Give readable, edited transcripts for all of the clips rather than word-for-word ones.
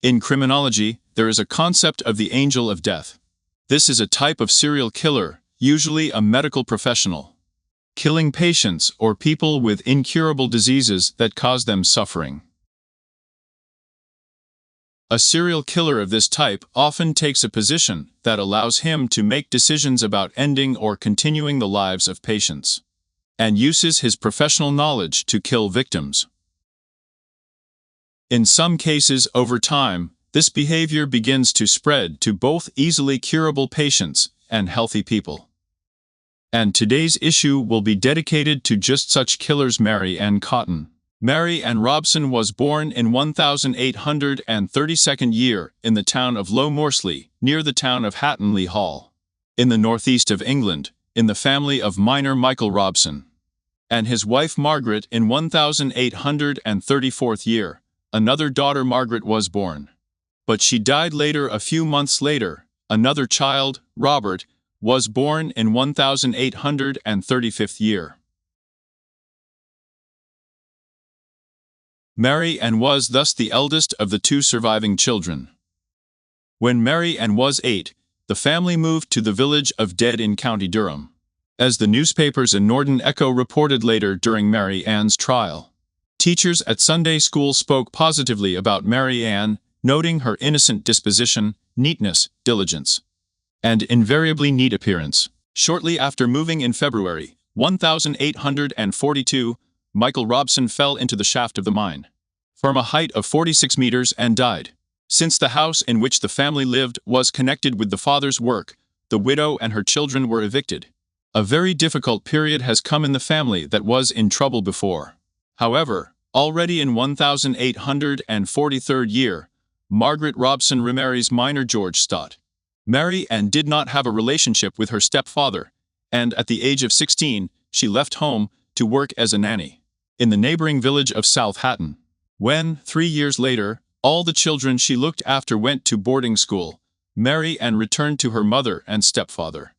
In criminology, there is a concept of the angel of death. This is a type of serial killer, usually a medical professional, killing patients or people with incurable diseases that cause them suffering. A serial killer of this type often takes a position that allows him to make decisions about ending or continuing the lives of patients, and uses his professional knowledge to kill victims. In some cases, over time, this behavior begins to spread to both easily curable patients and healthy people. And today's issue will be dedicated to just such killers. Mary Ann Cotton. Mary Ann Robson was born in 1832 year in the town of Low Moorsley, near the town of Hattonley Hall, in the northeast of England, in the family of miner Michael Robson, and his wife Margaret in 1834 year. Another daughter Margaret was born, but she died later. A few months later, another child, Robert, was born in 1835 year. Mary Ann was thus the eldest of the two surviving children. When Mary Ann was 8, the family moved to the village of Dead in County Durham, as the newspapers in Norton Echo reported later during Mary Ann's trial. Teachers at Sunday school spoke positively about Mary Ann, noting her innocent disposition, neatness, diligence, and invariably neat appearance. Shortly after moving in February 1842, Michael Robson fell into the shaft of the mine from a height of 46 meters and died. Since the house in which the family lived was connected with the father's work, the widow and her children were evicted. A very difficult period has come in the family that was in trouble before. However, already in 1843 year, Margaret Robson remarries miner George Stott. Mary Ann did not have a relationship with her stepfather, and at the age of 16, she left home to work as a nanny in the neighboring village of South Hatton. When, 3 years later, all the children she looked after went to boarding school, Mary Ann returned to her mother and stepfather,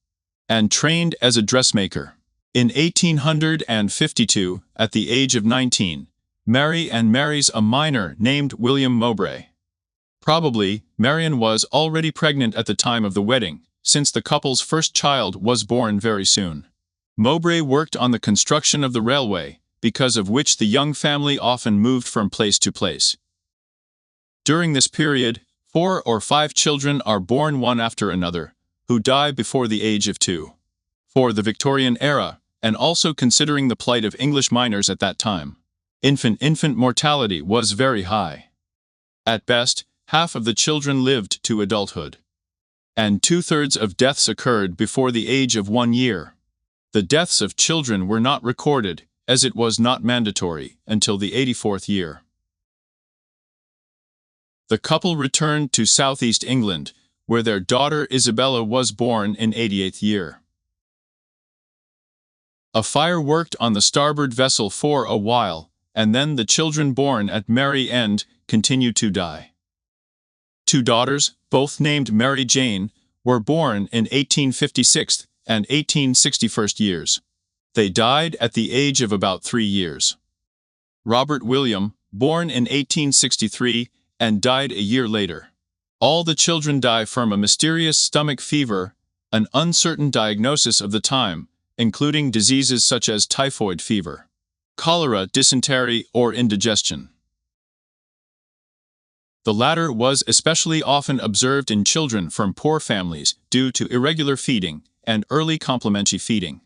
and trained as a dressmaker. In 1852, at the age of 19, Mary Ann marries a miner named William Mowbray. Probably, Mary Ann was already pregnant at the time of the wedding, since the couple's first child was born very soon. Mowbray worked on the construction of the railway, because of which the young family often moved from place to place. During this period, 4 or 5 children are born one after another, who die before the age of 2. For the Victorian era, and also considering the plight of English miners at that time, infant mortality was very high. At best, half of the children lived to adulthood, and 2/3 of deaths occurred before the age of 1 year. The deaths of children were not recorded, as it was not mandatory, until the 84th year. The couple returned to southeast England, where their daughter Isabella was born in 88th year. A fire worked on the starboard vessel for a while, and then the children born at Mary End continued to die. 2 daughters, both named Mary Jane, were born in 1856 and 1861 years. They died at the age of about 3 years. Robert William, born in 1863, and died a year later. All the children die from a mysterious stomach fever, an uncertain diagnosis of the time, including diseases such as typhoid fever, cholera, dysentery, or indigestion. The latter was especially often observed in children from poor families due to irregular feeding and early complementary feeding.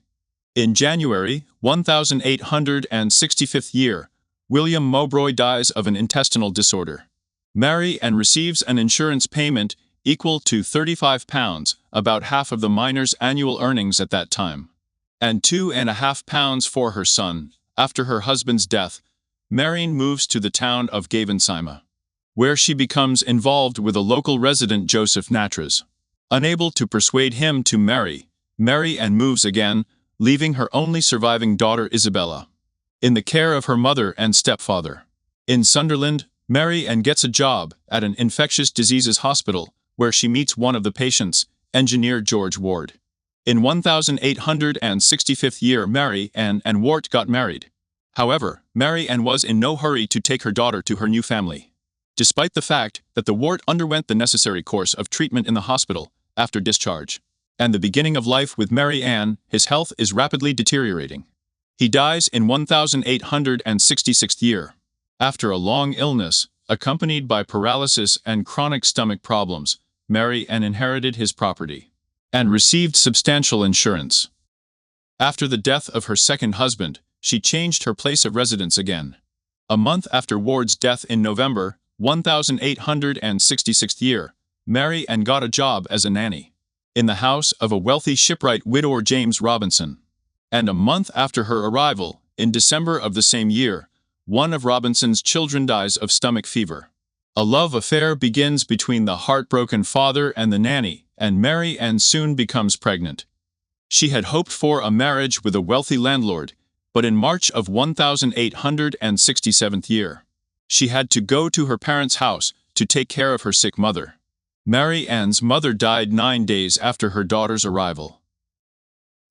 In January 1865 year, William Mowbray dies of an intestinal disorder. Mary Ann receives an insurance payment equal to £35, about half of the miner's annual earnings at that time, and £2.50 for her son. After her husband's death, Mary moves to the town of Gavensima, where she becomes involved with a local resident, Joseph Natras. Unable to persuade him to marry, Mary Ann moves again, leaving her only surviving daughter Isabella in the care of her mother and stepfather. In Sunderland, Mary Ann gets a job at an infectious diseases hospital, where she meets one of the patients, engineer George Ward. In 1865 year, Mary Ann and Ward got married. However, Mary Ann was in no hurry to take her daughter to her new family. despite the fact that the wart underwent the necessary course of treatment in the hospital after discharge. And the beginning of life with Mary Ann, his health is rapidly deteriorating. He dies in 1866th year. After a long illness, accompanied by paralysis and chronic stomach problems, Mary Ann inherited his property and received substantial insurance. After the death of her second husband, she changed her place of residence again. A month after Ward's death in November 1866th year, Mary Ann got a job as a nanny in the house of a wealthy shipwright widower James Robinson. And a month after her arrival, in December of the same year, one of Robinson's children dies of stomach fever. A love affair begins between the heartbroken father and the nanny, and Mary Ann soon becomes pregnant. She had hoped for a marriage with a wealthy landlord, but in March of 1867th year, she had to go to her parents' house to take care of her sick mother. Mary Ann's mother died 9 days after her daughter's arrival.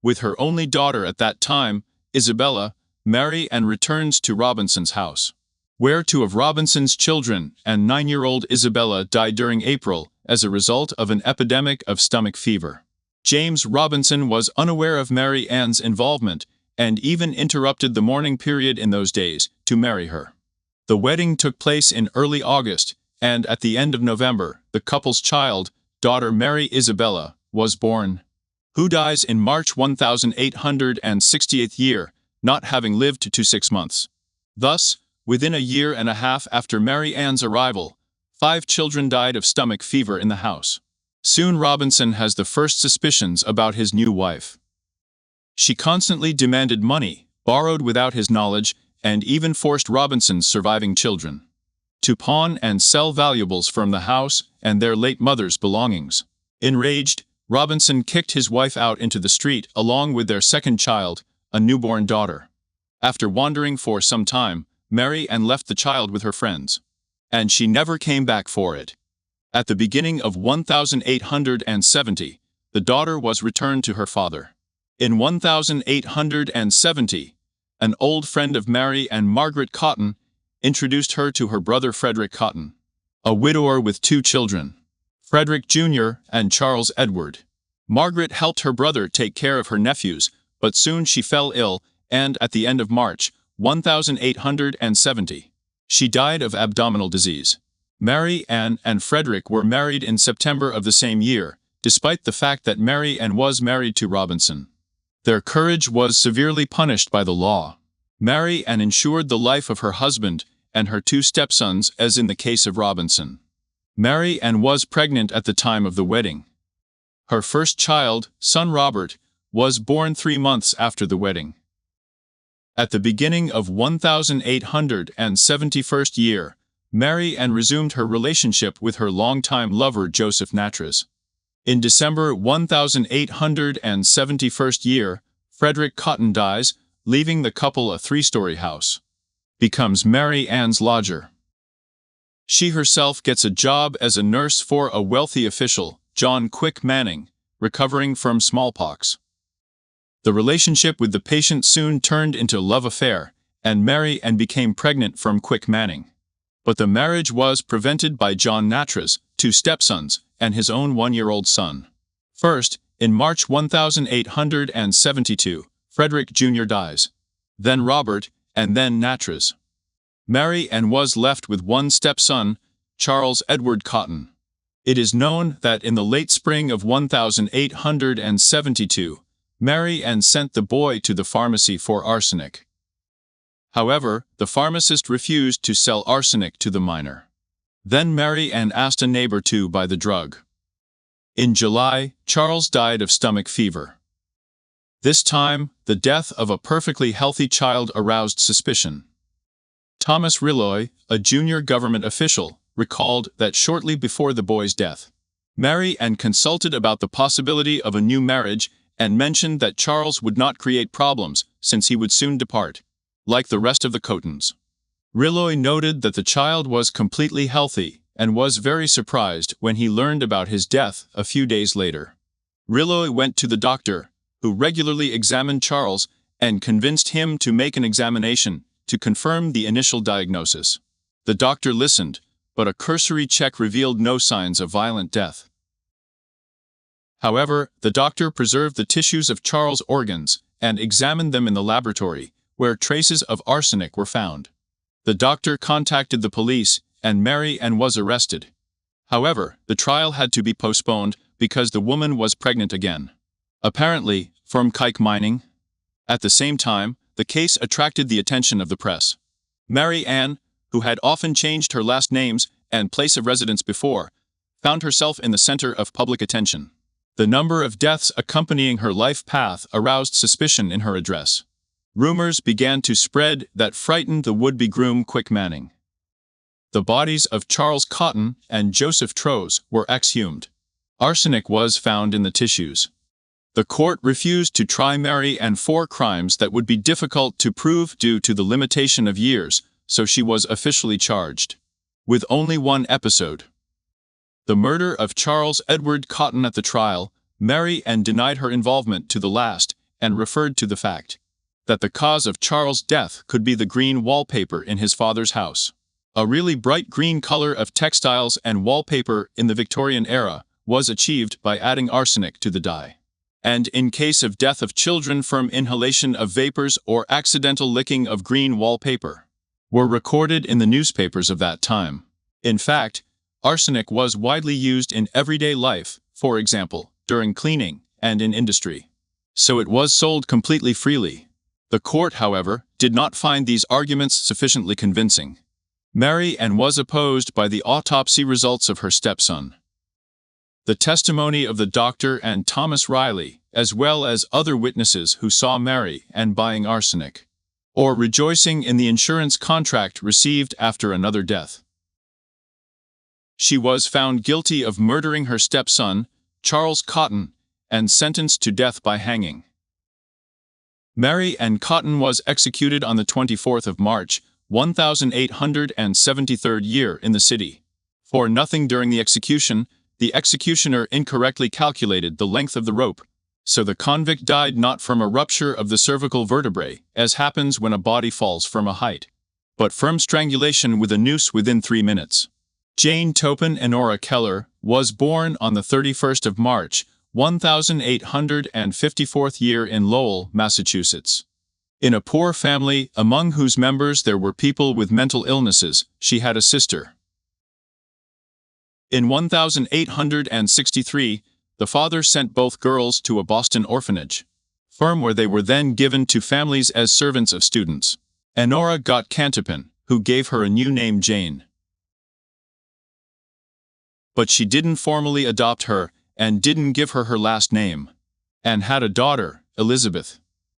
With her only daughter at that time, Isabella, Mary Ann returns to Robinson's house, where 2 of Robinson's children and 9-year-old Isabella died during April as a result of an epidemic of stomach fever. James Robinson was unaware of Mary Ann's involvement and even interrupted the mourning period in those days to marry her. The wedding took place in early August, and at the end of November, the couple's child, daughter Mary Isabella, was born, who dies in March 1868th year, not having lived to 6 months. Thus, within a year and a half after Mary Ann's arrival, 5 children died of stomach fever in the house. Soon Robinson has the first suspicions about his new wife. She constantly demanded money, borrowed without his knowledge, and even forced Robinson's surviving children to pawn and sell valuables from the house and their late mother's belongings. Enraged, Robinson kicked his wife out into the street along with their second child, a newborn daughter. After wandering for some time, Mary Ann left the child with her friends, and she never came back for it. At the beginning of 1870, the daughter was returned to her father. In 1870, an old friend of Mary Ann, Margaret Cotton, introduced her to her brother Frederick Cotton, a widower with 2 children, Frederick Jr. and Charles Edward. Margaret helped her brother take care of her nephews, but soon she fell ill, and at the end of March 1870, she died of abdominal disease. Mary Ann and Frederick were married in September of the same year, despite the fact that Mary Ann was married to Robinson. Their courage was severely punished by the law. Mary Ann ensured the life of her husband and her 2 stepsons, as in the case of Robinson. Mary Ann was pregnant at the time of the wedding. Her first child, son Robert, was born 3 months after the wedding. At the beginning of 1871st year, Mary Ann resumed her relationship with her longtime lover Joseph Natras. In December 1871st year, Frederick Cotton dies, leaving the couple a 3-story house. Becomes Mary Ann's lodger. She herself gets a job as a nurse for a wealthy official, John Quick Manning, recovering from smallpox. The relationship with the patient soon turned into a love affair, and Mary Ann became pregnant from Quick Manning. But the marriage was prevented by John Natras, 2 stepsons, and his own 1-year-old son. First, in March 1872, Frederick Jr. dies. Then Robert, and then Natras. Mary Ann was left with 1 stepson, Charles Edward Cotton. It is known that in the late spring of 1872, Mary Ann sent the boy to the pharmacy for arsenic. However, the pharmacist refused to sell arsenic to the minor. Then Mary Ann asked a neighbor to buy the drug. In July, Charles died of stomach fever. This time, the death of a perfectly healthy child aroused suspicion. Thomas Rilloy, a junior government official, recalled that shortly before the boy's death, Mary Ann consulted about the possibility of a new marriage and mentioned that Charles would not create problems since he would soon depart, like the rest of the Cottons. Rilloy noted that the child was completely healthy and was very surprised when he learned about his death a few days later. Rilloy went to the doctor, who regularly examined Charles and convinced him to make an examination to confirm the initial diagnosis. The doctor listened, but a cursory check revealed no signs of violent death. However, the doctor preserved the tissues of Charles' organs and examined them in the laboratory, where traces of arsenic were found. The doctor contacted the police, and Mary Ann was arrested. However, the trial had to be postponed because the woman was pregnant again. Apparently, from kike mining. At the same time, the case attracted the attention of the press. Mary Ann, who had often changed her last names and place of residence before, found herself in the center of public attention. The number of deaths accompanying her life path aroused suspicion in her address. Rumors began to spread that frightened the would-be groom Quick Manning. The bodies of Charles Cotton and Joseph Troze were exhumed. Arsenic was found in the tissues. The court refused to try Mary Ann for crimes that would be difficult to prove due to the limitation of years, so she was officially charged with only one episode. The murder of Charles Edward Cotton. At the trial, Mary Ann denied her involvement to the last and referred to the fact that the cause of Charles' death could be the green wallpaper in his father's house. A really bright green color of textiles and wallpaper in the Victorian era was achieved by adding arsenic to the dye. And in case of death of children from inhalation of vapors or accidental licking of green wallpaper, were recorded in the newspapers of that time. In fact, arsenic was widely used in everyday life, for example, during cleaning and in industry. So it was sold completely freely. The court, however, did not find these arguments sufficiently convincing. Mary Ann was opposed by the autopsy results of her stepson. The testimony of the doctor and Thomas Riley, as well as other witnesses who saw Mary Ann buying arsenic, or rejoicing in the insurance contract received after another death. She was found guilty of murdering her stepson, Charles Cotton, and sentenced to death by hanging. Mary Ann Cotton was executed on the 24th of March, 1873 year in the city. For nothing during the execution, the executioner incorrectly calculated the length of the rope, so the convict died not from a rupture of the cervical vertebrae, as happens when a body falls from a height, but from strangulation with a noose within 3 minutes. Jane Topin Enora Keller was born on the 31st of March, 1854 year in Lowell, Massachusetts. In a poor family, among whose members there were people with mental illnesses, she had a sister. In 1863, the father sent both girls to a Boston orphanage, where they were then given to families as servants of students. Enora got Cantopin, who gave her a new name Jane. But she didn't formally adopt her, and didn't give her her last name, and had a daughter, Elizabeth.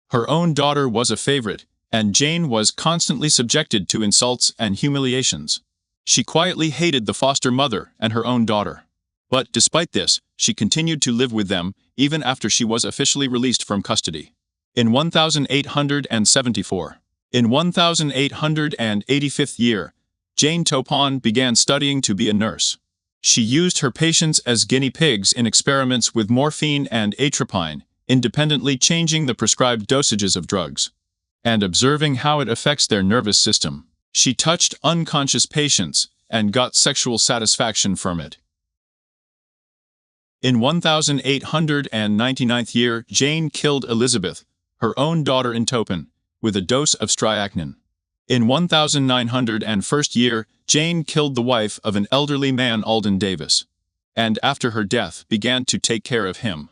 Her own daughter was a favorite, and Jane was constantly subjected to insults and humiliations. She quietly hated the foster mother and her own daughter. But despite this, she continued to live with them, even after she was officially released from custody. In 1874. In 1885 year, Jane Topin began studying to be a nurse. She used her patients as guinea pigs in experiments with morphine and atropine, independently changing the prescribed dosages of drugs, and observing how it affects their nervous system. She touched unconscious patients and got sexual satisfaction from it. In 1899 year, Jane killed Elizabeth, her own daughter in Topin, with a dose of strychnine. In 1901 year, Jane killed the wife of an elderly man, Alden Davis, and after her death began to take care of him.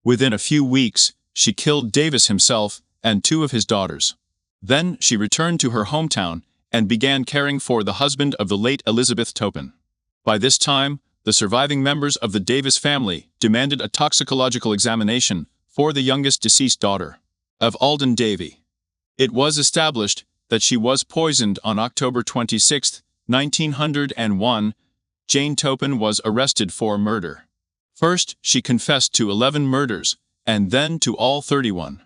Within a few weeks, she killed Davis himself and 2 of his daughters. Then she returned to her hometown and began caring for the husband of the late Elizabeth Topin. By this time, the surviving members of the Davis family demanded a toxicological examination for the youngest deceased daughter of Alden Davy. It was established that she was poisoned on October 26, 1901. Jane Topin was arrested for murder. First, she confessed to 11 murders, and then to all 31.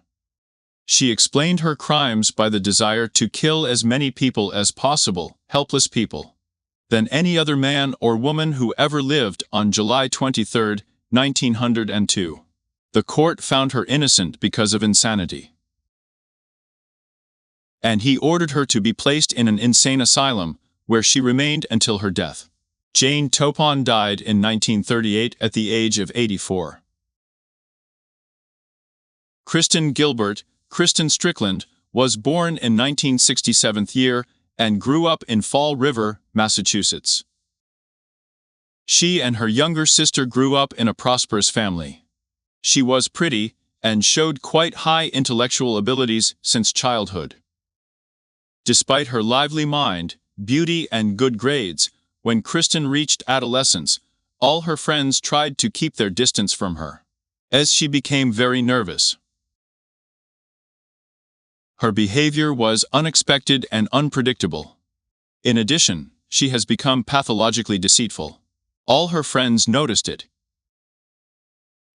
She explained her crimes by the desire to kill as many people as possible, helpless people, than any other man or woman who ever lived. On July 23, 1902. The court found her innocent because of insanity, and he ordered her to be placed in an insane asylum, where she remained until her death. Jane Topon died in 1938 at the age of 84. Kristen Gilbert, Kristen Strickland, was born in 1967 year and grew up in Fall River, Massachusetts. She and her younger sister grew up in a prosperous family. She was pretty and showed quite high intellectual abilities since childhood. Despite her lively mind, beauty, and good grades, when Kristen reached adolescence, all her friends tried to keep their distance from her, as she became very nervous. Her behavior was unexpected and unpredictable. In addition, she has become pathologically deceitful. All her friends noticed it.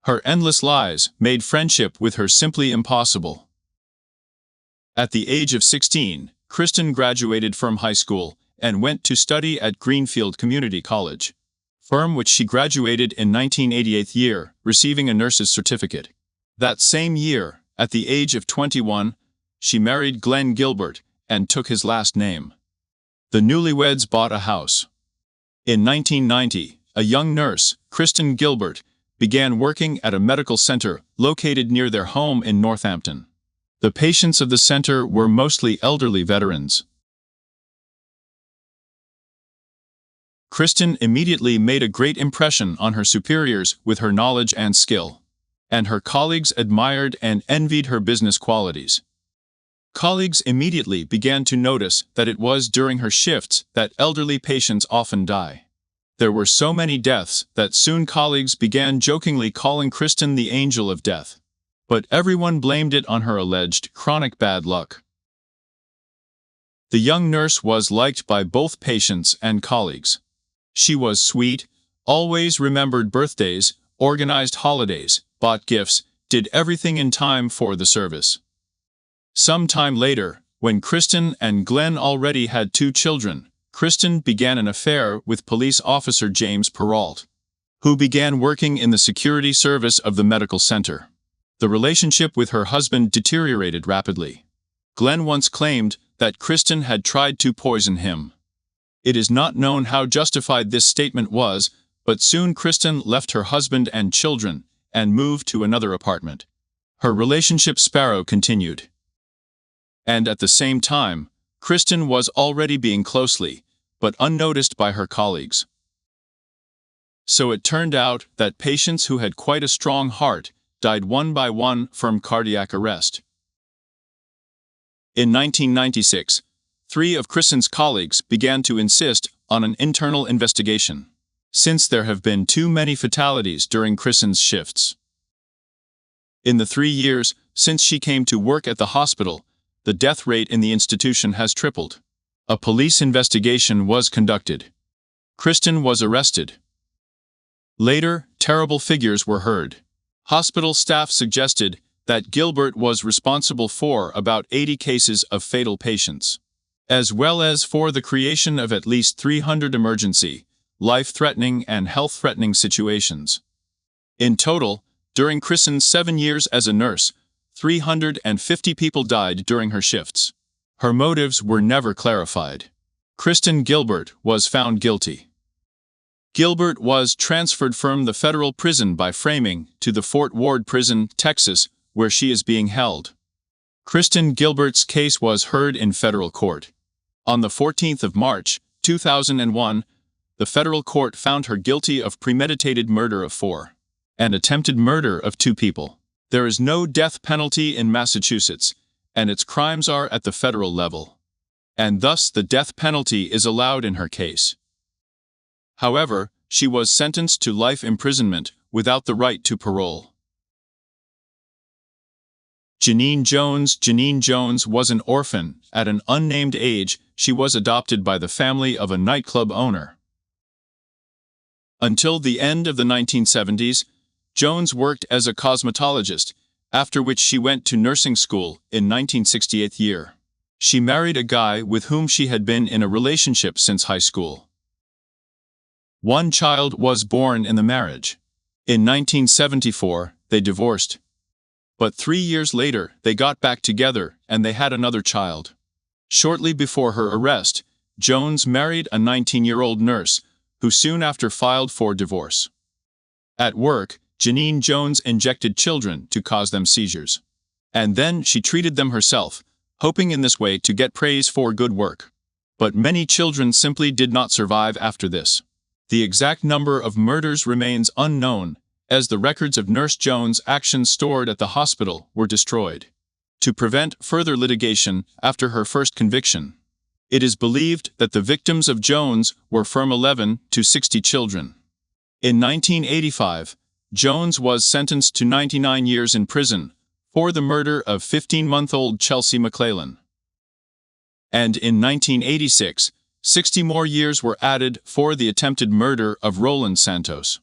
Her endless lies made friendship with her simply impossible. At the age of 16, Kristen graduated from high school and went to study at Greenfield Community College, from which she graduated in 1988 year, receiving a nurse's certificate. That same year, at the age of 21, she married Glenn Gilbert and took his last name. The newlyweds bought a house. In 1990, a young nurse, Kristen Gilbert, began working at a medical center located near their home in Northampton. The patients of the center were mostly elderly veterans. Kristen immediately made a great impression on her superiors with her knowledge and skill, and her colleagues admired and envied her business qualities. Colleagues immediately began to notice that it was during her shifts that elderly patients often die. There were so many deaths that soon colleagues began jokingly calling Kristen the angel of death. But everyone blamed it on her alleged chronic bad luck. The young nurse was liked by both patients and colleagues. She was sweet, always remembered birthdays, organized holidays, bought gifts, did everything in time for the service. Some time later, when Kristen and Glenn already had 2 children, Kristen began an affair with police officer James Perrault, who began working in the security service of the medical center. The relationship with her husband deteriorated rapidly. Glenn once claimed that Kristen had tried to poison him. It is not known how justified this statement was, but soon Kristen left her husband and children and moved to another apartment. Her relationship spiral continued. And at the same time, Kristen was already being closely, but unnoticed by her colleagues. So it turned out that patients who had quite a strong heart died one by one from cardiac arrest. In 1996, 3 of Kristen's colleagues began to insist on an internal investigation, since there have been too many fatalities during Kristen's shifts. In the 3 years since she came to work at the hospital, the death rate in the institution has tripled. A police investigation was conducted. Kristen was arrested. Later, terrible figures were heard. Hospital staff suggested that Gilbert was responsible for about 80 cases of fatal patients, as well as for the creation of at least 300 emergency, life-threatening and health-threatening situations. In total, during Kristen's 7 years as a nurse, 350 people died during her shifts. Her motives were never clarified. Kristen Gilbert was found guilty. Gilbert was transferred from the federal prison by framing to the Fort Ward Prison, Texas, where she is being held. Kristen Gilbert's case was heard in federal court. On the 14th of March, 2001, the federal court found her guilty of premeditated murder of 4 and attempted murder of 2 people. There is no death penalty in Massachusetts, and its crimes are at the federal level, and thus the death penalty is allowed in her case. However, she was sentenced to life imprisonment without the right to parole. Janine Jones was an orphan. At an unnamed age, she was adopted by the family of a nightclub owner. Until the end of the 1970s, Jones worked as a cosmetologist, after which she went to nursing school in 1968 year. She married a guy with whom she had been in a relationship since high school. 1 child was born in the marriage. In 1974, they divorced. But 3 years later, they got back together and they had another child. Shortly before her arrest, Jones married a 19-year-old nurse who soon after filed for divorce. At work, Janine Jones injected children to cause them seizures. And then she treated them herself, hoping in this way to get praise for good work. But many children simply did not survive after this. The exact number of murders remains unknown, as the records of Nurse Jones' actions stored at the hospital were destroyed. To prevent further litigation after her first conviction, it is believed that the victims of Jones were from 11 to 60 children. In 1985, Jones was sentenced to 99 years in prison for the murder of 15-month-old Chelsea McClellan. And in 1986, 60 more years were added for the attempted murder of Roland Santos.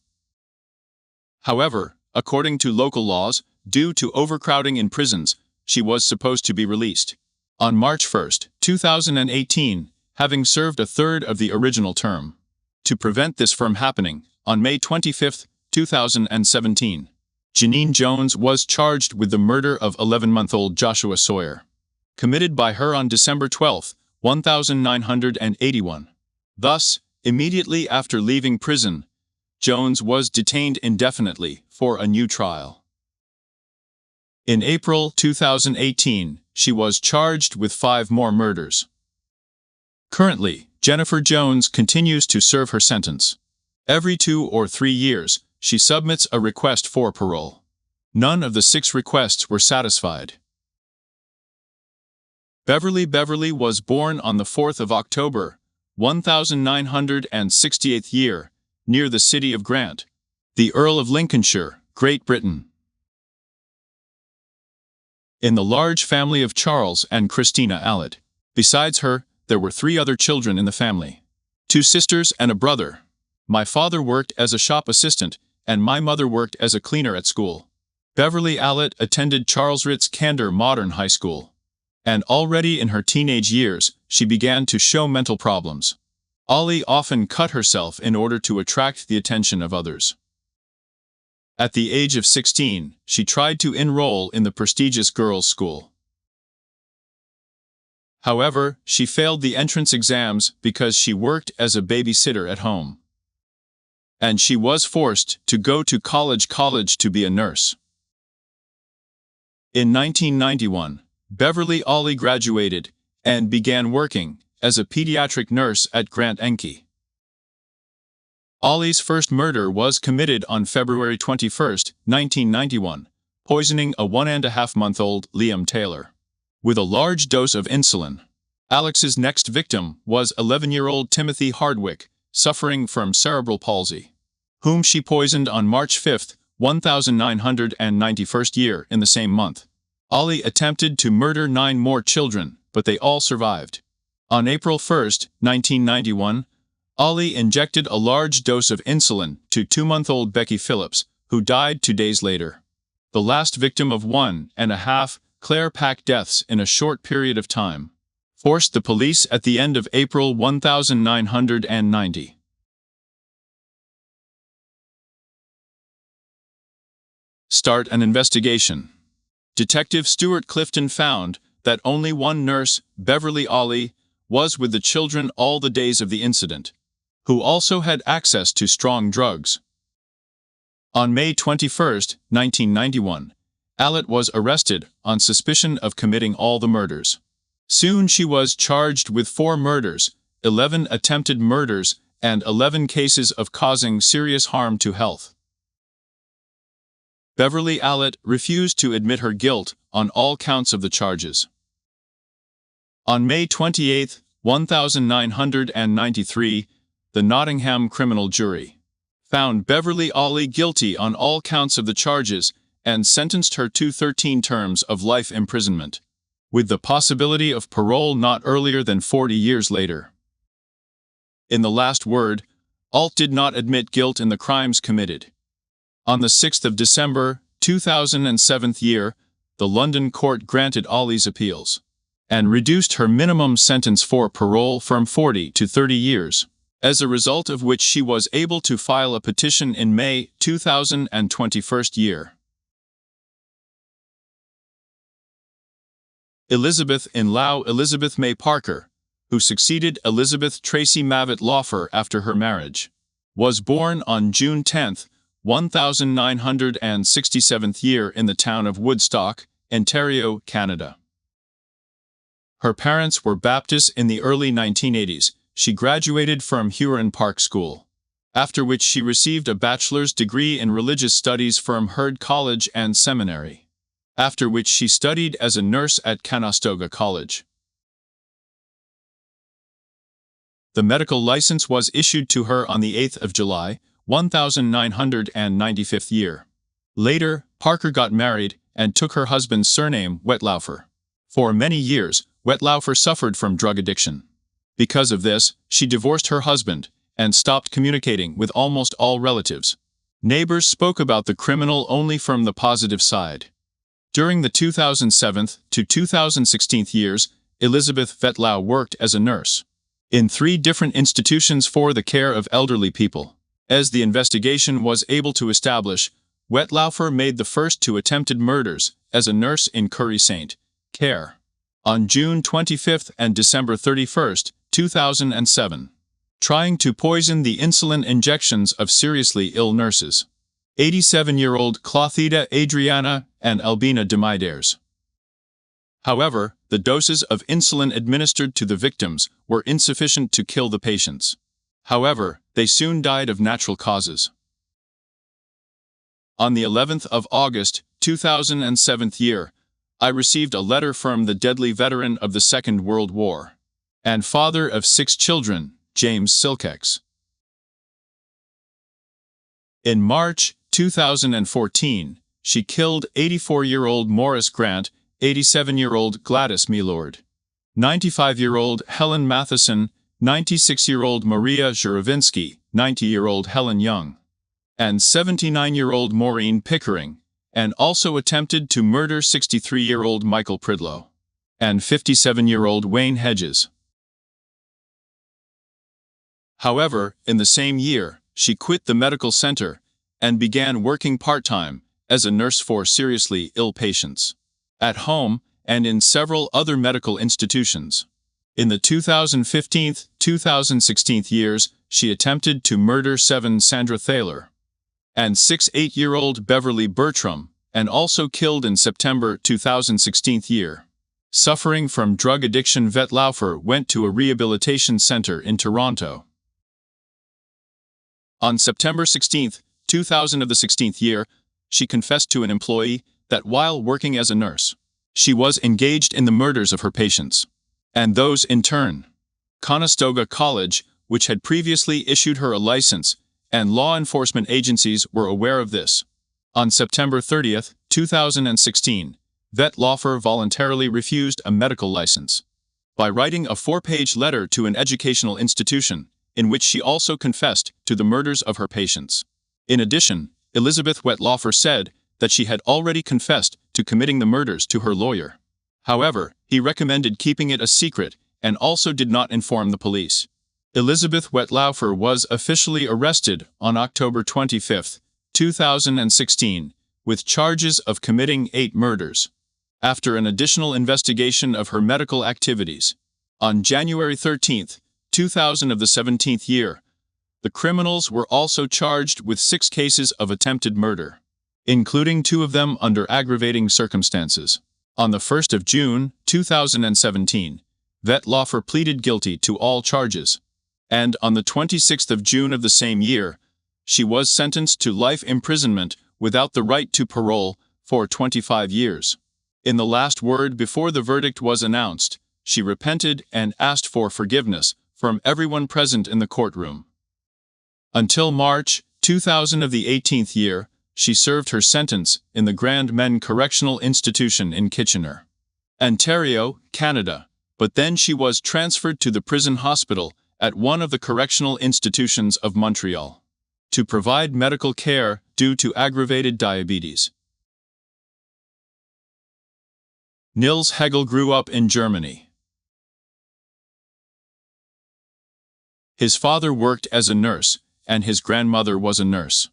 However, according to local laws, due to overcrowding in prisons, she was supposed to be released on March 1, 2018, having served a third of the original term. To prevent this from happening, on May 25, 2017, Janine Jones was charged with the murder of 11-month-old Joshua Sawyer, committed by her on December 12, 1981. Thus, immediately after leaving prison, Jones was detained indefinitely for a new trial. In April 2018, she was charged with 5 more murders. Currently, Jennifer Jones continues to serve her sentence. Every 2 or 3 years, she submits a request for parole. None of the 6 requests were satisfied. Beverly was born on the 4th of October, 1968th year, near the city of Grant, the Earl of Lincolnshire, Great Britain. In the large family of Charles and Christina Allett. Besides her, there were 3 other children in the family. 2 sisters and a brother. My father worked as a shop assistant, and my mother worked as a cleaner at school. Beverly Allett attended Charles Ritz Candor Modern High School. And already in her teenage years, she began to show mental problems. Ollie often cut herself in order to attract the attention of others. At the age of 16, she tried to enroll in the prestigious girls' school. However, she failed the entrance exams because she worked as a babysitter at home. And she was forced to go to college to be a nurse. In 1991, Beverly Ollie graduated and began working as a pediatric nurse at Grant Enke. Ollie's first murder was committed on February 21, 1991, poisoning a 1.5-month-old Liam Taylor with a large dose of insulin. Alex's next victim was 11-year-old Timothy Hardwick, suffering from cerebral palsy, whom she poisoned on March 5, 1991st year in the same month. Ollie attempted to murder 9 more children, but they all survived. On April 1, 1991, Ollie injected a large dose of insulin to 2-month-old Becky Phillips, who died 2 days later. The last victim of 1.5 Claire Pack deaths in a short period of time forced the police at the end of April 1990. Start an investigation. Detective Stuart Clifton found that only one nurse, Beverly Ollie, was with the children all the days of the incident, who also had access to strong drugs. On May 21, 1991, Allett was arrested on suspicion of committing all the murders. Soon she was charged with 4 murders, 11 attempted murders, and 11 cases of causing serious harm to health. Beverly Allett refused to admit her guilt on all counts of the charges. On May 28, 1993, the Nottingham criminal jury found Beverly Ollie guilty on all counts of the charges and sentenced her to 13 terms of life imprisonment, with the possibility of parole not earlier than 40 years later. In the last word, Alt did not admit guilt in the crimes committed. On the 6th of December, 2007 year, the London court granted Ollie's appeals and reduced her minimum sentence for parole from 40 to 30 years, as a result of which she was able to file a petition in May 2021 year. Elizabeth-in-law Elizabeth May Parker, who succeeded Elizabeth Tracy Mavitt Lawfer after her marriage, was born on June 10, 1967th year in the town of Woodstock, Ontario, Canada. Her parents were Baptists in the early 1980s. She graduated from Huron Park School, after which she received a bachelor's degree in religious studies from Heard College and Seminary, after which she studied as a nurse at Conestoga College. The medical license was issued to her on the 8th of July, 1995th year. Later, Parker got married and took her husband's surname, Wetlaufer. For many years, Wetlaufer suffered from drug addiction. Because of this, she divorced her husband and stopped communicating with almost all relatives. Neighbors spoke about the criminal only from the positive side. During the 2007 to 2016 years, Elizabeth Vetlau worked as a nurse in 3 different institutions for the care of elderly people. As the investigation was able to establish, Wetlaufer made the first 2 attempted murders as a nurse in Curry St. Clair on June 25 and December 31, 2007, trying to poison the insulin injections of seriously ill nurses, 87-year-old Clothita Adriana and Albina Demidares. However, the doses of insulin administered to the victims were insufficient to kill the patients. However, they soon died of natural causes. On the 11th of August, 2007 year, I received a letter from the deadly veteran of the Second World War and father of 6 children, James Silkex. In March 2014, she killed 84-year-old Morris Grant, 87-year-old Gladys Milord, 95-year-old Helen Matheson, 96-year-old Maria Zhuravinsky, 90-year-old Helen Young, and 79-year-old Maureen Pickering, and also attempted to murder 63-year-old Michael Pridlow and 57-year-old Wayne Hedges. However, in the same year, she quit the medical center and began working part-time as a nurse for seriously ill patients at home and in several other medical institutions. In the 2015-2016 years, she attempted to murder 7 Sandra Thaler and 6 8-year-old Beverly Bertram, and also killed in September 2016 year. Suffering from drug addiction, Vetlaufer went to a rehabilitation center in Toronto. On September 16, 2016 year, she confessed to an employee that while working as a nurse, she was engaged in the murders of her patients, and those in turn. Conestoga College, which had previously issued her a license, and law enforcement agencies were aware of this. On September 30, 2016, Vetlaufer voluntarily refused a medical license by writing a 4-page letter to an educational institution, in which she also confessed to the murders of her patients. In addition, Elizabeth Wetlaufer said that she had already confessed to committing the murders to her lawyer. However, he recommended keeping it a secret and also did not inform the police. Elizabeth Wetlaufer was officially arrested on October 25, 2016, with charges of committing 8 murders, after an additional investigation of her medical activities. On January 13, 2017 year, the criminals were also charged with 6 cases of attempted murder, including 2 of them under aggravating circumstances. On the 1st of June, 2017, Vetlaufer pleaded guilty to all charges, and on the 26th of June of the same year, she was sentenced to life imprisonment without the right to parole for 25 years. In the last word before the verdict was announced, she repented and asked for forgiveness from everyone present in the courtroom. Until March 2018 year, she served her sentence in the Grand Men Correctional Institution in Kitchener, Ontario, Canada, but then she was transferred to the prison hospital at one of the correctional institutions of Montreal to provide medical care due to aggravated diabetes. Nils Hegel grew up in Germany. His father worked as a nurse, and his grandmother was a nurse.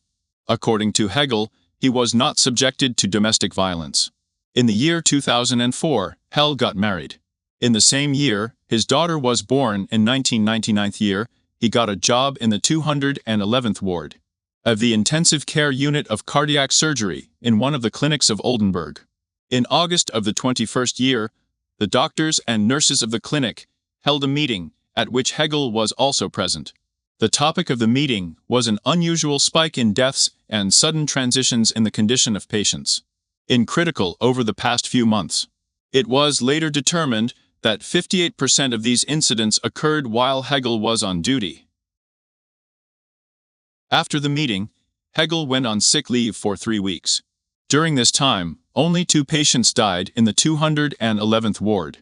According to Hegel, he was not subjected to domestic violence. In the year 2004, Hegel got married. In the same year, his daughter was born. In 1999 year, he got a job in the 211th ward of the intensive care unit of cardiac surgery in one of the clinics of Oldenburg. In August of the 21st year, the doctors and nurses of the clinic held a meeting at which Hegel was also present. The topic of the meeting was an unusual spike in deaths and sudden transitions in the condition of patients, critical over the past few months. It was later determined that 58% of these incidents occurred while Hegel was on duty. After the meeting, Hegel went on sick leave for 3 weeks. During this time, only 2 patients died in the 211th ward,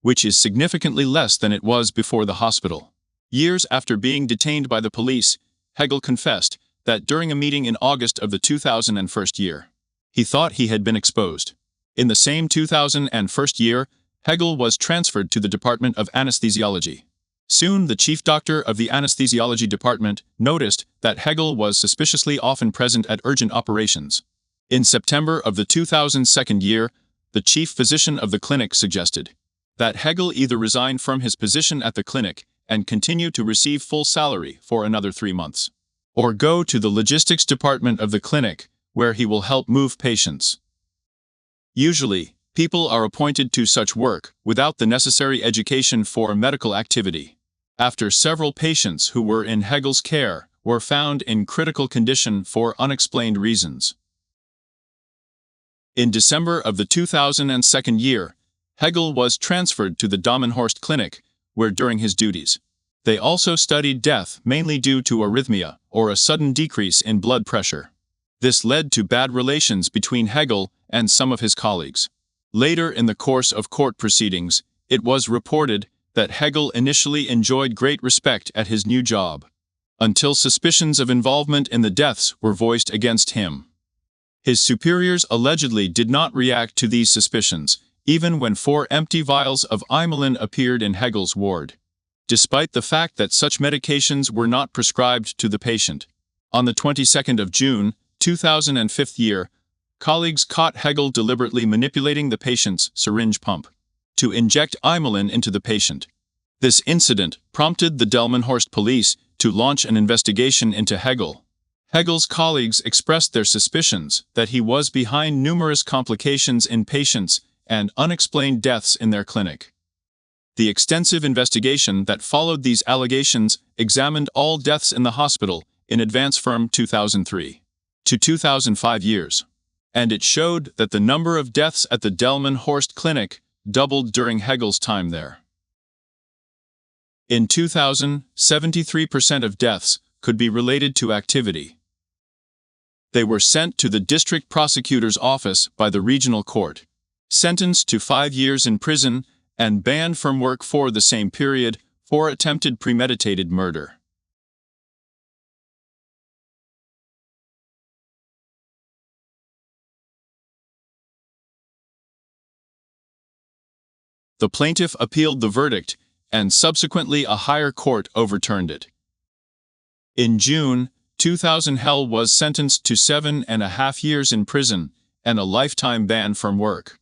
which is significantly less than it was before the hospital. Years after being detained by the police, Hegel confessed that during a meeting in August of the 2001 year, he thought he had been exposed. In the same 2001 year, Hegel was transferred to the Department of Anesthesiology. Soon the chief doctor of the anesthesiology department noticed that Hegel was suspiciously often present at urgent operations. In September of the 2002 year, the chief physician of the clinic suggested that Hegel either resign from his position at the clinic and continue to receive full salary for another 3 months, or go to the logistics department of the clinic, where he will help move patients. Usually, people are appointed to such work without the necessary education for medical activity. After several patients who were in Hegel's care were found in critical condition for unexplained reasons. In December of the 2002 year, Hegel was transferred to the Damenhorst Clinic, where during his duties, they also studied death mainly due to arrhythmia or a sudden decrease in blood pressure. This led to bad relations between Hegel and some of his colleagues. Later in the course of court proceedings, it was reported that Hegel initially enjoyed great respect at his new job, until suspicions of involvement in the deaths were voiced against him. His superiors allegedly did not react to these suspicions, even when 4 empty vials of Imelin appeared in Hegel's ward, despite the fact that such medications were not prescribed to the patient. On the 22nd of June, 2005 year, colleagues caught Hegel deliberately manipulating the patient's syringe pump to inject Imelin into the patient. This incident prompted the Delmenhorst police to launch an investigation into Hegel. Hegel's colleagues expressed their suspicions that he was behind numerous complications in patients and unexplained deaths in their clinic. The extensive investigation that followed these allegations examined all deaths in the hospital in advance from 2003 to 2005 years, and it showed that the number of deaths at the Delmenhorst Clinic doubled during Hegel's time there. In 2000, 73% of deaths could be related to activity. They were sent to the district prosecutor's office by the regional court, sentenced to 5 years in prison, and banned from work for the same period for attempted premeditated murder. The plaintiff appealed the verdict, and subsequently a higher court overturned it. In June 2000, Hegel was sentenced to 7.5 years in prison and a lifetime ban from work.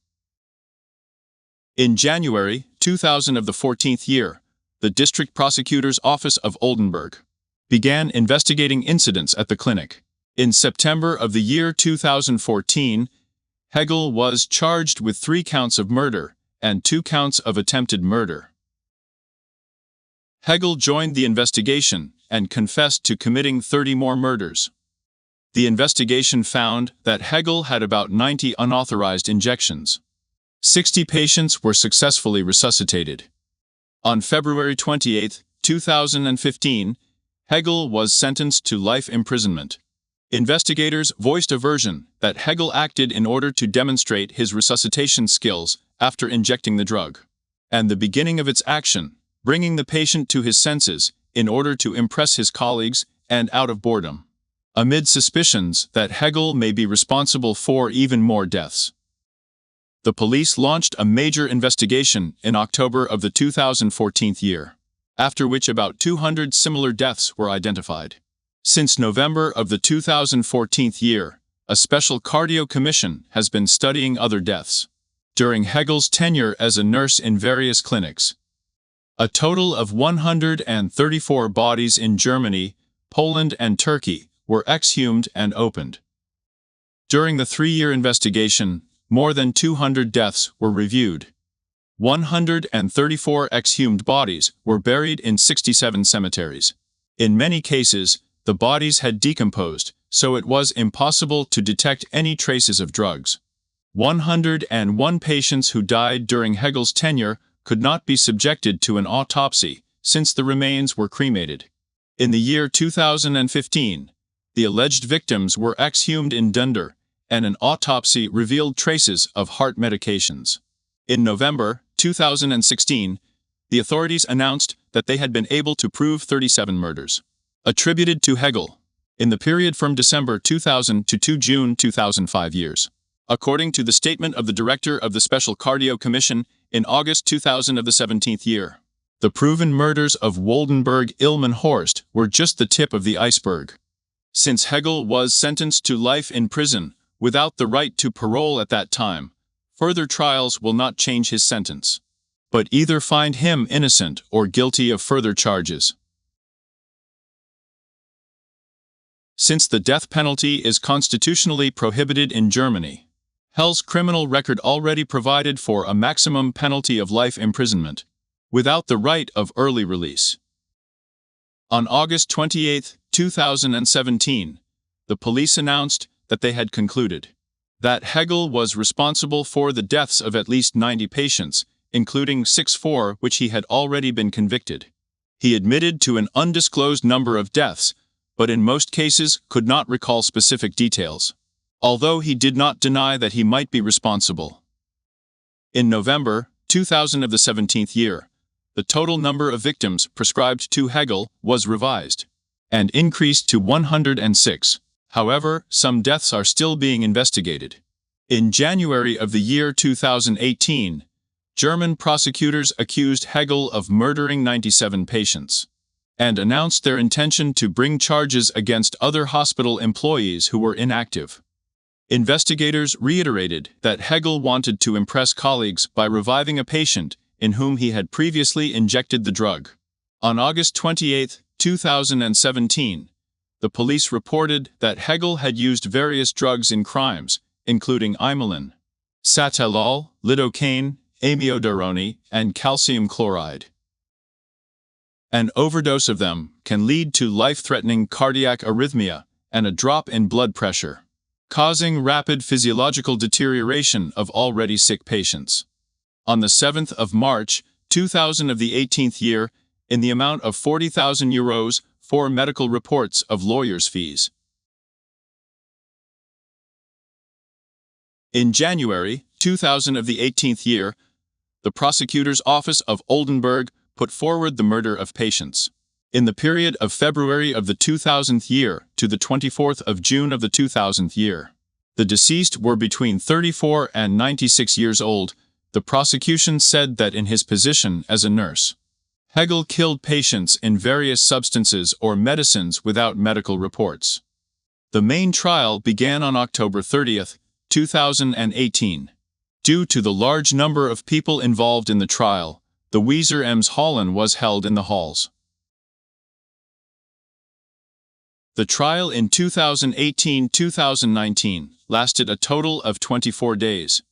In January 2000 of the 14th year, the District Prosecutor's Office of Oldenburg began investigating incidents at the clinic. In September of the year 2014, Hegel was charged with 3 counts of murder and 2 counts of attempted murder. Hegel joined the investigation and confessed to committing 30 more murders. The investigation found that Hegel had about 90 unauthorized injections. 60 patients were successfully resuscitated. On February 28, 2015, Hegel was sentenced to life imprisonment. Investigators voiced a version that Hegel acted in order to demonstrate his resuscitation skills after injecting the drug, and the beginning of its action, bringing the patient to his senses in order to impress his colleagues and out of boredom, amid suspicions that Hegel may be responsible for even more deaths. The police launched a major investigation in October of the 2014 year, after which about 200 similar deaths were identified. Since November of the 2014 year, a special cardio commission has been studying other deaths during Hegel's tenure as a nurse in various clinics. A total of 134 bodies in Germany, Poland, and Turkey were exhumed and opened. During the 3-year investigation, more than 200 deaths were reviewed. 134 exhumed bodies were buried in 67 cemeteries. In many cases, the bodies had decomposed, so it was impossible to detect any traces of drugs. 101 patients who died during Hegel's tenure could not be subjected to an autopsy, since the remains were cremated. In the year 2015, the alleged victims were exhumed in Dunder, and an autopsy revealed traces of heart medications. In November 2016, the authorities announced that they had been able to prove 37 murders attributed to Hegel in the period from December 2000 to June 2005 years. According to the statement of the director of the Special Cardio Commission in August 2000 of the 17th year, the proven murders of Woldenberg-Illmann-Horst were just the tip of the iceberg. Since Hegel was sentenced to life in prison without the right to parole at that time, further trials will not change his sentence, but either find him innocent or guilty of further charges. Since the death penalty is constitutionally prohibited in Germany, Hell's criminal record already provided for a maximum penalty of life imprisonment, without the right of early release. On August 28, 2017, the police announced that they had concluded that Hegel was responsible for the deaths of at least 90 patients, including 6 for which he had already been convicted. He admitted to an undisclosed number of deaths, but in most cases could not recall specific details, although he did not deny that he might be responsible. In November 2000 of the 17th year, the total number of victims prescribed to Hegel was revised and increased to 106. However, some deaths are still being investigated. In January of the year 2018, German prosecutors accused Hegel of murdering 97 patients and announced their intention to bring charges against other hospital employees who were inactive. Investigators reiterated that Hegel wanted to impress colleagues by reviving a patient in whom he had previously injected the drug. On August 28, 2017, the police reported that Hegel had used various drugs in crimes, including imelin, satalol, lidocaine, amiodarone, and calcium chloride. An overdose of them can lead to life-threatening cardiac arrhythmia and a drop in blood pressure, causing rapid physiological deterioration of already sick patients. On the 7th of March, 2000 of the 18th year, in the amount of €40,000 for medical reports of lawyers' fees. In January 2000 of the 18th year, the prosecutor's office of Oldenburg put forward the murder of patients. In the period of February of the 2000th year to the 24th of June of the 2000th year, the deceased were between 34 and 96 years old. The prosecution said that in his position as a nurse, Hegel killed patients in various substances or medicines without medical reports. The main trial began on October 30, 2018. Due to the large number of people involved in the trial, the Weser Ems Hallen was held in the halls. The trial in 2018-2019 lasted a total of 24 days.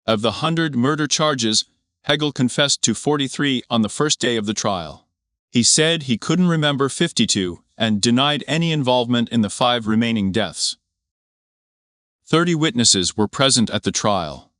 Of the 100 murder charges, Hegel confessed to 43 on the first day of the trial. He said he couldn't remember 52 and denied any involvement in the 5 remaining deaths. 30 witnesses were present at the trial.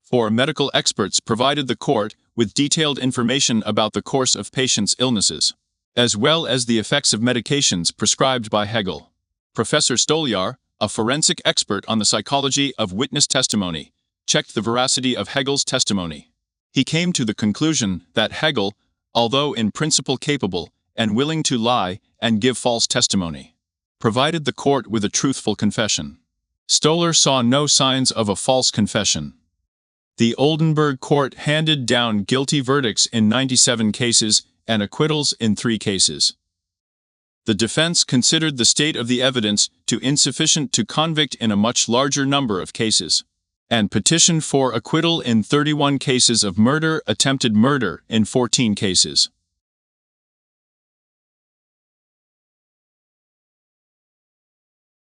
4 medical experts provided the court with detailed information about the course of patients' illnesses, as well as the effects of medications prescribed by Hegel. Professor Stoliar, a forensic expert on the psychology of witness testimony, checked the veracity of Hegel's testimony. He came to the conclusion that Hegel, although in principle capable and willing to lie and give false testimony, provided the court with a truthful confession. Stolar saw no signs of a false confession. The Oldenburg court handed down guilty verdicts in 97 cases and acquittals in 3 cases. The defense considered the state of the evidence to insufficient to convict in a much larger number of cases, and petitioned for acquittal in 31 cases of murder, attempted murder in 14 cases.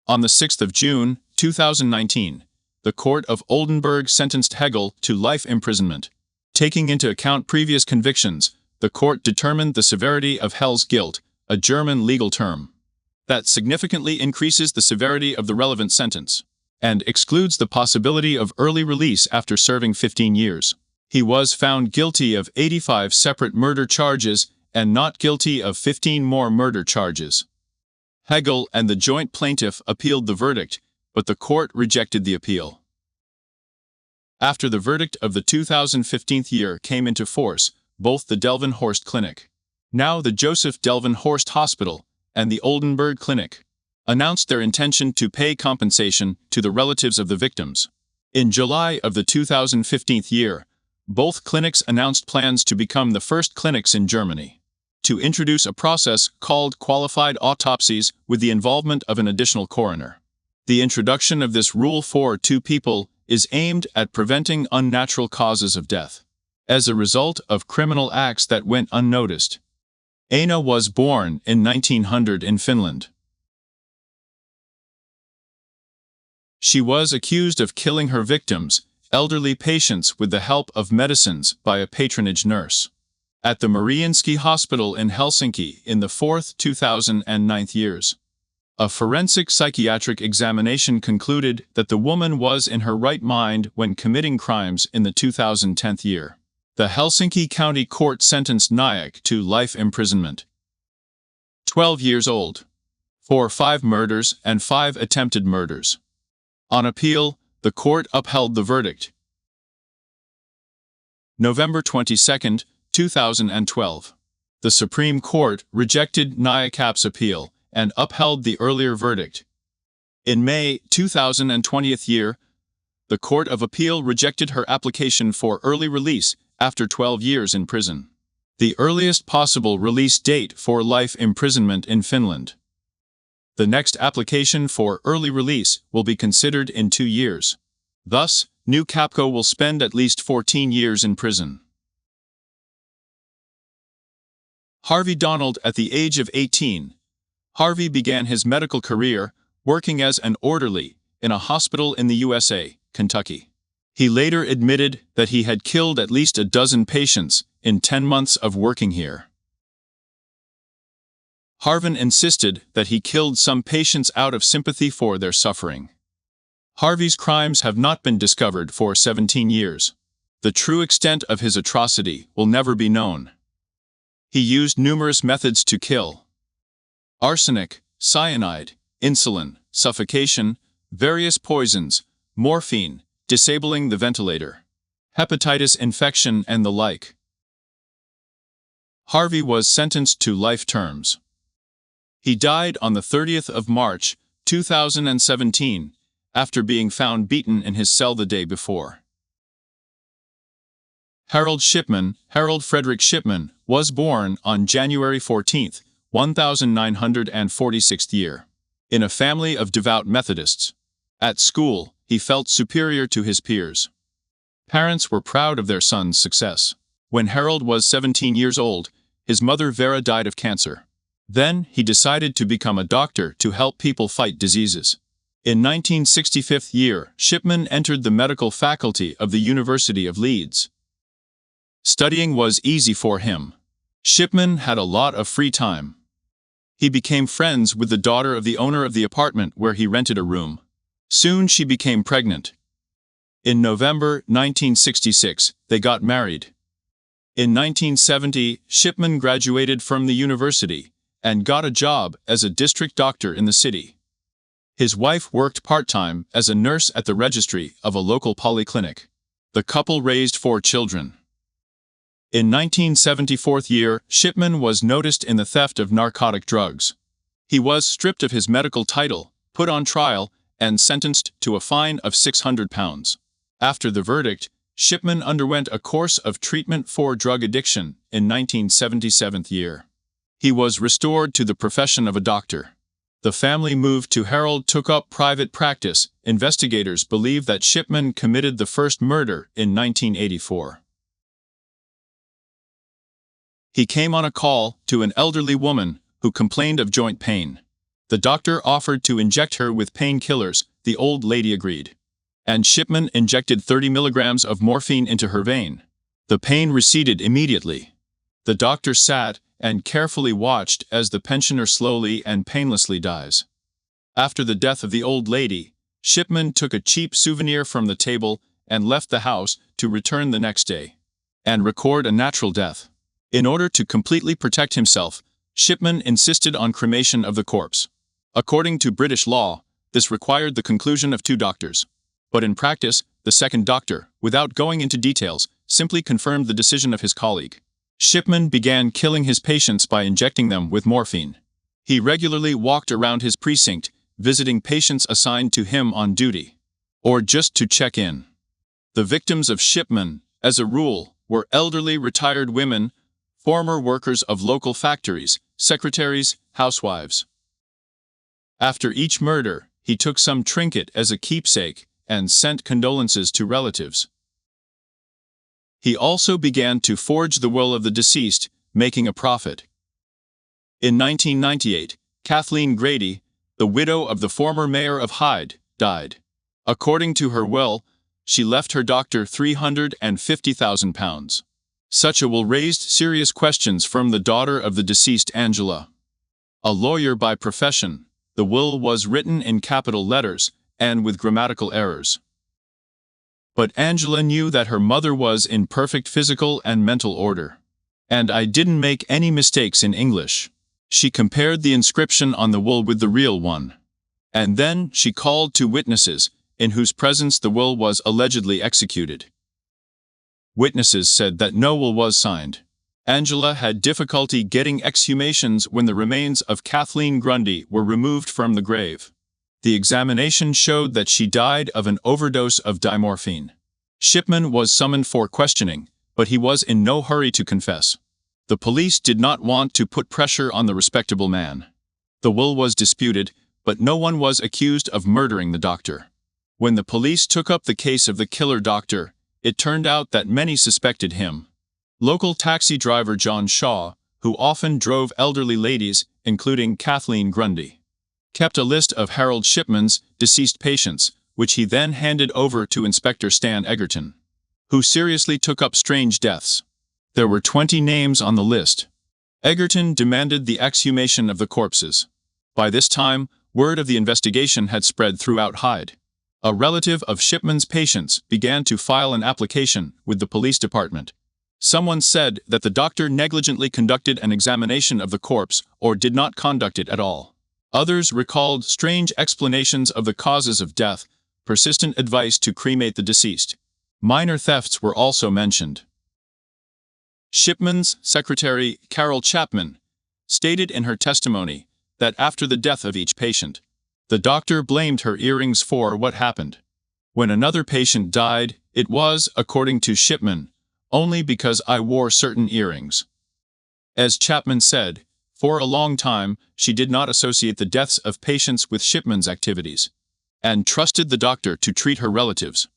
On the 6th of June, 2019, the Court of Oldenburg sentenced Hegel to life imprisonment. Taking into account previous convictions, the court determined the severity of Hell's guilt, a German legal term that significantly increases the severity of the relevant sentence and excludes the possibility of early release after serving 15 years. He was found guilty of 85 separate murder charges and not guilty of 15 more murder charges. Hegel and the joint plaintiff appealed the verdict, but the court rejected the appeal. After the verdict of the 2015 year came into force, both the Delvenhorst Clinic, now the Joseph Delvenhorst Hospital, and the Oldenburg Clinic, announced their intention to pay compensation to the relatives of the victims. In July of the 2015 year, both clinics announced plans to become the first clinics in Germany to introduce a process called qualified autopsies with the involvement of an additional coroner. The introduction of this rule for two people is aimed at preventing unnatural causes of death as a result of criminal acts that went unnoticed. Aina was born in 1900 in Finland. She was accused of killing her victims, elderly patients, with the help of medicines by a patronage nurse at the Mariinski Hospital in Helsinki in the 4th 2009 years. A forensic psychiatric examination concluded that the woman was in her right mind when committing crimes in the 2010 year. The Helsinki County Court sentenced Nayak to life imprisonment. 12 years old. For 5 murders and 5 attempted murders. On appeal, the court upheld the verdict. November 22, 2012. The Supreme Court rejected Nayak's appeal and upheld the earlier verdict. In May 2020 year, the Court of Appeal rejected her application for early release after 12 years in prison, the earliest possible release date for life imprisonment in Finland. The next application for early release will be considered in 2 years. Thus, New Capco will spend at least 14 years in prison. Harvey Donald. At the age of 18, Harvey began his medical career working as an orderly in a hospital in the USA, Kentucky. He later admitted that he had killed at least a dozen patients in 10 months of working here. Harvin insisted that he killed some patients out of sympathy for their suffering. Harvey's crimes have not been discovered for 17 years. The true extent of his atrocity will never be known. He used numerous methods to kill: arsenic, cyanide, insulin, suffocation, various poisons, morphine, disabling the ventilator, hepatitis infection, and the like. Harvey was sentenced to life terms. He died on the 30th of March, 2017, after being found beaten in his cell the day before. Harold Shipman, Harold Frederick Shipman, was born on January 14, 1946 year, in a family of devout Methodists. At school, he felt superior to his peers. Parents were proud of their son's success. When Harold was 17 years old, his mother Vera died of cancer. Then, he decided to become a doctor to help people fight diseases. In 1965 year, Shipman entered the medical faculty of the University of Leeds. Studying was easy for him. Shipman had a lot of free time. He became friends with the daughter of the owner of the apartment where he rented a room. Soon she became pregnant. In November 1966, they got married. In 1970, Shipman graduated from the university and got a job as a district doctor in the city. His wife worked part-time as a nurse at the registry of a local polyclinic. The couple raised 4 children. In 1974 year, Shipman was noticed in the theft of narcotic drugs. He was stripped of his medical title, put on trial, and sentenced to a fine of £600. After the verdict, Shipman underwent a course of treatment for drug addiction in 1977 year. He was restored to the profession of a doctor. The family moved to Harold took up private practice. Investigators believe that Shipman committed the first murder in 1984. He came on a call to an elderly woman who complained of joint pain. The doctor offered to inject her with painkillers. The old lady agreed. And Shipman injected 30 milligrams of morphine into her vein. The pain receded immediately. The doctor sat and carefully watched as the pensioner slowly and painlessly dies. After the death of the old lady, Shipman took a cheap souvenir from the table and left the house to return the next day and record a natural death. In order to completely protect himself, Shipman insisted on cremation of the corpse. According to British law, this required the conclusion of 2 doctors. But in practice, the second doctor, without going into details, simply confirmed the decision of his colleague. Shipman began killing his patients by injecting them with morphine. He regularly walked around his precinct, visiting patients assigned to him on duty, or just to check in. The victims of Shipman, as a rule, were elderly retired women, former workers of local factories, secretaries, housewives. After each murder, he took some trinket as a keepsake and sent condolences to relatives. He also began to forge the will of the deceased, making a profit. In 1998, Kathleen Grady, the widow of the former mayor of Hyde, died. According to her will, she left her doctor £350,000. Such a will raised serious questions from the daughter of the deceased Angela. A lawyer by profession, the will was written in capital letters and with grammatical errors. But Angela knew that her mother was in perfect physical and mental order. And I didn't make any mistakes in English. She compared the inscription on the will with the real one. And then she called 2 witnesses, in whose presence the will was allegedly executed. Witnesses said that no will was signed. Angela had difficulty getting exhumations when the remains of Kathleen Grundy were removed from the grave. The examination showed that she died of an overdose of dimorphine. Shipman was summoned for questioning, but he was in no hurry to confess. The police did not want to put pressure on the respectable man. The will was disputed, but no one was accused of murdering the doctor. When the police took up the case of the killer doctor, it turned out that many suspected him. Local taxi driver John Shaw, who often drove elderly ladies, including Kathleen Grundy, kept a list of Harold Shipman's deceased patients, which he then handed over to Inspector Stan Egerton, who seriously took up strange deaths. There were 20 names on the list. Egerton demanded the exhumation of the corpses. By this time, word of the investigation had spread throughout Hyde. A relative of Shipman's patients began to file an application with the police department. Someone said that the doctor negligently conducted an examination of the corpse or did not conduct it at all. Others recalled strange explanations of the causes of death, persistent advice to cremate the deceased. Minor thefts were also mentioned. Shipman's secretary, Harold Shipman, stated in her testimony that after the death of each patient, the doctor blamed her earrings for what happened. When another patient died, it was, according to Shipman, only because I wore certain earrings. As Chapman said, for a long time, she did not associate the deaths of patients with Shipman's activities, and trusted the doctor to treat her relatives.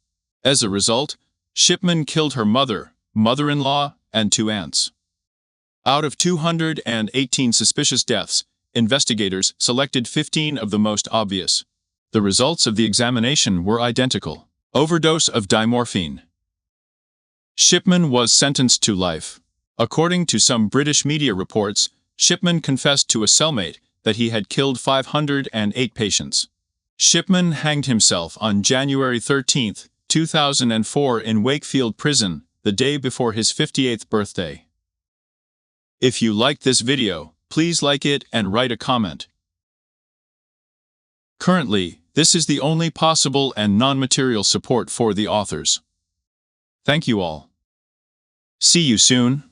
As a result, Shipman killed her mother, mother-in-law, and 2 aunts. Out of 218 suspicious deaths, investigators selected 15 of the most obvious. The results of the examination were identical. Overdose of dimorphine. Shipman was sentenced to life. According to some British media reports, Shipman confessed to a cellmate that he had killed 508 patients. Shipman hanged himself on January 13, 2004 in Wakefield Prison, the day before his 58th birthday. If you liked this video, please like it and write a comment. Currently, this is the only possible and non-material support for the authors. Thank you all. See you soon.